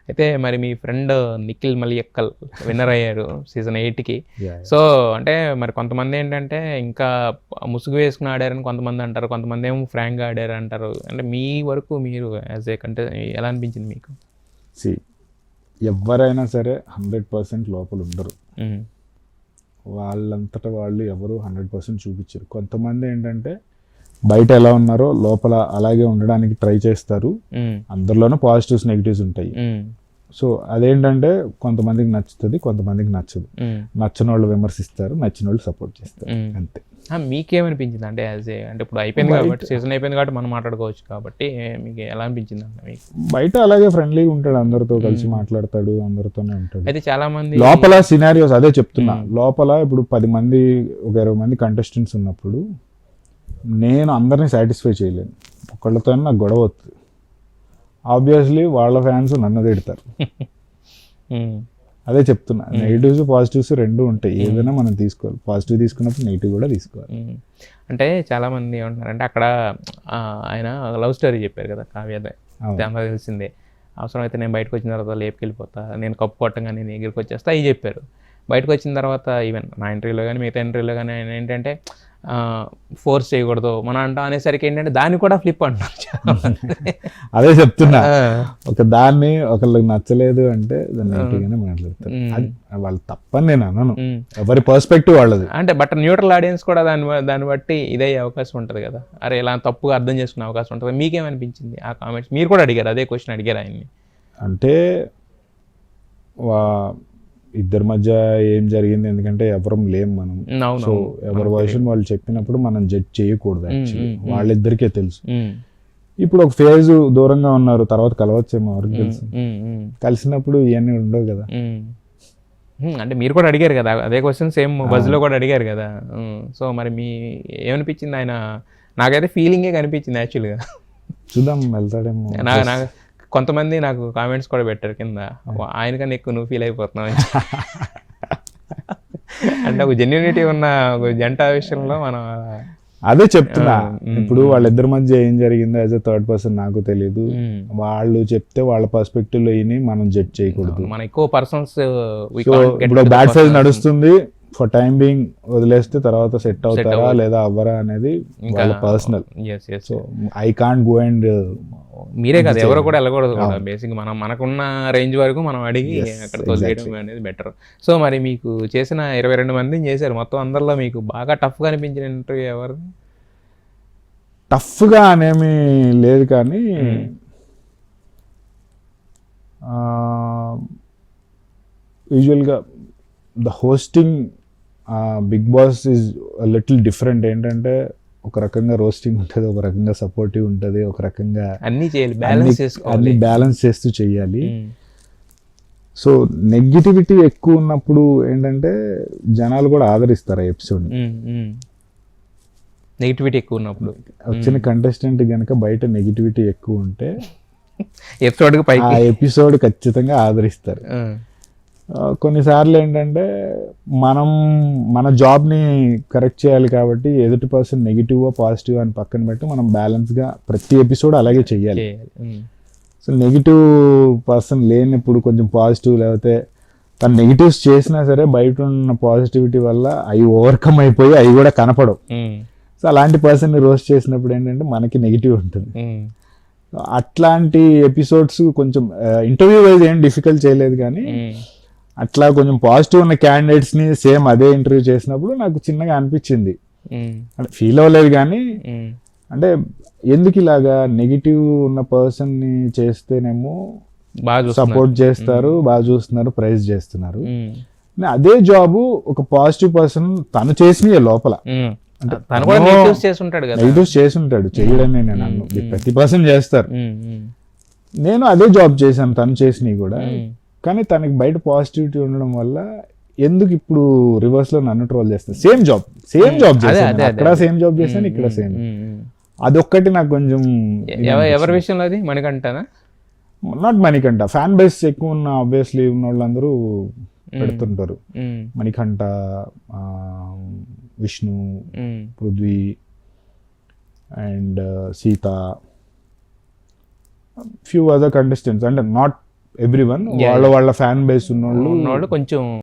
అయితే మరి మీ friend Nikhil Maliyakkal winner అయ్యారు సీజన్ 8కి. సో అంటే మరి కొంతమంది ఏంటంటే ఇంకా ముసుగు వేసుకుని ఆడారని కొంతమంది అంటారు, కొంతమంది ఏమో ఫ్రాంక్గా ఆడారు అంటారు. అంటే మీ వరకు మీరు యాజ్ ఏ కంటే ఎలా అనిపించింది మీకు? ఎవరైనా సరే 100% లోపల ఉండరు. వాళ్ళంతటా వాళ్ళు ఎవరు 100% చూపించారు. కొంతమంది ఏంటంటే బయట ఎలా ఉన్నారో లోపల అలాగే ఉండడానికి ట్రై చేస్తారు. అందరిలోనూ పాజిటివ్స్ నెగిటివ్స్ ఉంటాయి. సో అదేంటంటే కొంతమందికి నచ్చుతుంది, కొంతమందికి నచ్చదు. నచ్చిన వాళ్ళు విమర్శిస్తారు, నచ్చిన వాళ్ళు సపోర్ట్ చేస్తారు, అంతే. మీకేమనిపించింది అంటే యాజ్ ఏ అంటే ఇప్పుడు అయిపోయింది కాబట్టి సీజన్ అయిపోయింది కాబట్టి మనం మాట్లాడుకోవచ్చు కాబట్టి మీకు ఎలా అనిపించింది అంటే? మీకు బయట అలాగే ఫ్రెండ్లీగా ఉంటాడు, అందరితో కలిసి మాట్లాడతాడు, అందరితోనే ఉంటాడు. అయితే చాలా మంది లోపల సినారియోస్ అదే చెప్తున్నా. లోపల ఇప్పుడు 10 మంది ఒక 20 మంది కంటెస్టెంట్స్ ఉన్నప్పుడు నేను అందరినీ సాటిస్ఫై చేయలేను. ఒకళ్ళతో నాకు గొడవ వస్తుంది. ఆబ్వియస్లీ వాళ్ళ ఫ్యాన్స్ నన్ను తిడతారు. అదే చెప్తున్నా, నెగిటివ్స్ పాజిటివ్స్ రెండు ఉంటాయి. ఏదైనా మనం తీసుకోవాలి. పాజిటివ్ తీసుకున్నప్పుడు నెగిటివ్ కూడా తీసుకోవాలి. అంటే చాలా మంది ఏమంటున్నారంటే అక్కడ ఆయన లవ్ స్టోరీ చెప్పారు కదా కావ్యదే, దానిలో తెలిసిందే. అవసరం అయితే నేను బయటకు వచ్చిన తర్వాత లేపుకెళ్ళిపోతా, నేను కప్పు కొట్టంగా నేను ఎగిరికి వచ్చేస్తా అవి చెప్పారు. బయటకు వచ్చిన తర్వాత ఈవెన్ నా ఇంటర్వ్యూలో కానీ మిగతా ఇంటర్వ్యూలో కానీ ఆయన ఏంటంటే ఫోర్స్ చేయకూడదు మన అంటాం అనేసరికి ఏంటంటే దాన్ని కూడా ఫ్లిప్ అంటున్నారు. అదే చెప్తున్నా, ఒక దాన్ని ఒకళ్ళకి నచ్చలేదు అంటే దాన్ని నెగిటివ్గానే మాట్లాడతారు. అది వాళ్ళు తప్పని నేను అన్నాను, ఎవరి పర్స్పెక్టివ్ వాళ్ళది. అంటే బట్ న్యూట్రల్ ఆడియన్స్ కూడా దాన్ని బట్టి ఇదే అవకాశం ఉంటుంది కదా, అరే ఇలా తప్పుగా అర్థం చేసుకునే అవకాశం ఉంటుంది. మీకేమనిపించింది ఆ కామెంట్స్? మీరు కూడా అడిగారు అదే క్వశ్చన్ అడిగారు ఆయన్ని. అంటే ఇద్దరి మధ్య ఏం జరిగింది, ఎందుకంటే ఎవరం లేం మనం. సో ఎవరి వర్షన్ వాళ్ళు చెప్పినప్పుడు మనం జడ్జ్ చేయకూడదు. యాక్చువల్లీ వాళ్ళిద్దరికే తెలుసు. ఇప్పుడు ఒక ఫేజ్ దూరంగా ఉన్నారు, తర్వాత కలవచ్చేమో ఎవరికి తెలుసు. కలిసినప్పుడు ఇవన్నీ ఉండవు కదా. అంటే మీరు కూడా అడిగారు కదా అదే క్వశ్చన్, సేమ్ బజ్లో కూడా అడిగారు కదా. సో మరి మీ ఏమనిపించింది? ఆయన నాకైతే ఫీలింగే కనిపించింది యాక్చువల్గా. చూద్దాం వెళ్తాడేమో. నాకు కొంతమంది నాకు కామెంట్స్ కూడా పెట్టారు కింద, ఆయనకన్నా ఎక్కువ నువ్వు ఫీల్ అయిపోతున్నావు అంటే ఒక జెన్యూనిటీ ఉన్న ఒక జంట విషయంలో మనం అదే చెప్తున్నా. ఇప్పుడు వాళ్ళిద్దరి మధ్య ఏం జరిగిందో యాజ్ ఎ థర్డ్ పర్సన్ నాకు తెలియదు. వాళ్ళు చెప్తే వాళ్ళ పర్స్పెక్టివ్ లో మనం జడ్జ్ చేయకూడదు. మన ఎక్కువ పర్సన్స్ ఇప్పుడు బ్యాడ్ ఫేజ్ నడుస్తుంది, ఫర్ టైం బీయింగ్ వదిలేస్తే తర్వాత సెట్ అవుతారా లేదా అవ్వరా అనేది వాళ్ళ personal. So I can't go and మీరే కదా ఎవరు కూడా వెళ్ళకూడదు కూడా. బేసిక్ మనకున్న రేంజ్ వరకు మనం అడిగి అక్కడ తోలేయడం అనేది బెటర్. సో మరి మీకు చేసిన 22 మందిని చేశారు, మొత్తం అందరిలో మీకు బాగా టఫ్గా అనిపించిన ఇంటర్వ్యూ ఎవరు? టఫ్గా అనేమి లేదు కానీ యూజువల్గా the hosting Bigg Boss is little different. ఏంటంటే ఒక రకంగా రోస్టింగ్ ఉంటుంది, ఒక రకంగా సపోర్టివ్ ఉంటుంది, ఒక రకంగా అన్ని బ్యాలెన్స్ చేస్తూ చెయ్యాలి. సో నెగిటివిటీ ఎక్కువ ఉన్నప్పుడు ఏంటంటే జనాలు కూడా ఆదరిస్తారు ఆ ఎపిసోడ్. నెగిటివిటీ ఎక్కువ ఉన్నప్పుడు వచ్చిన కంటెస్టెంట్ కనుక బయట నెగిటివిటీ ఎక్కువ ఉంటే ఆ ఎపిసోడ్ ఖచ్చితంగా ఆదరిస్తారు. కొన్నిసార్లు ఏంటంటే మన జాబ్ని కరెక్ట్ చేయాలి కాబట్టి ఎదుటి పర్సన్ నెగిటివ్ పాజిటివ్ అని పక్కన పెట్టి మనం బ్యాలెన్స్గా ప్రతి ఎపిసోడ్ అలాగే చెయ్యాలి. సో నెగిటివ్ పర్సన్ లేనప్పుడు కొంచెం పాజిటివ్, లేకపోతే తను నెగిటివ్స్ చేసినా సరే బయట ఉన్న పాజిటివిటీ వల్ల అవి ఓవర్కమ్ అయిపోయి అవి కూడా కనపడవు. సో అలాంటి పర్సన్ని రోస్ట్ చేసినప్పుడు ఏంటంటే మనకి నెగిటివ్ ఉంటుంది. అట్లాంటి ఎపిసోడ్స్ కొంచెం ఇంటర్వ్యూ వైజ్ ఏం డిఫికల్ట్ చేయలేదు కానీ అట్లా కొంచెం పాజిటివ్ ఉన్న క్యాండిడేట్స్ని సేమ్ అదే ఇంటర్వ్యూ చేసినప్పుడు నాకు చిన్నగా అనిపించింది. అంటే ఫీల్ అవ్వలేదు కానీ అంటే ఎందుకు ఇలాగా నెగిటివ్ ఉన్న పర్సన్ని చేస్తేనేమో బాగా సపోర్ట్ చేస్తారు, బాగా చూస్తున్నారు, ప్రైజ్ చేస్తున్నారు. అదే జాబు ఒక పాజిటివ్ పర్సన్ తను చేసినవి లోపల నెగిటివ్స్ చేసి ఉంటాడు, చేయడమే నేను అన్ను. ప్రతి పర్సన్ చేస్తారు. నేను అదే జాబ్ చేశాను తను చేసినవి కూడా, కానీ తనకి బయట పాజిటివిటీ ఉండడం వల్ల ఎందుకు ఇప్పుడు రివర్స్ లో నన్ను ట్రోల్ చేస్తారు. సేమ్ జాబ్ చేశాను, అక్కడ సేమ్ జాబ్ చేశాను, ఇక్కడ సేమ్. అదొక్కటి నాకు కొంచెం. ఎవరి విషయంలో అది? మణికంఠనా? నాట్ మణికంఠ, ఫ్యాన్ బేస్ ఎక్కువ ఉన్న ఆబ్వియస్లీ ఉన్న వాళ్ళందరూ పెడుతుంటారు. Manikanta, Vishnu, Prithvi and Sita, few other contestants. అంటే నాట్ ఎవ్రీ వన్ Yeah, వాళ్ళ ఫ్యాన్ బేస్ ఉన్నోళ్ళు ఉన్నవాళ్ళు కొంచెం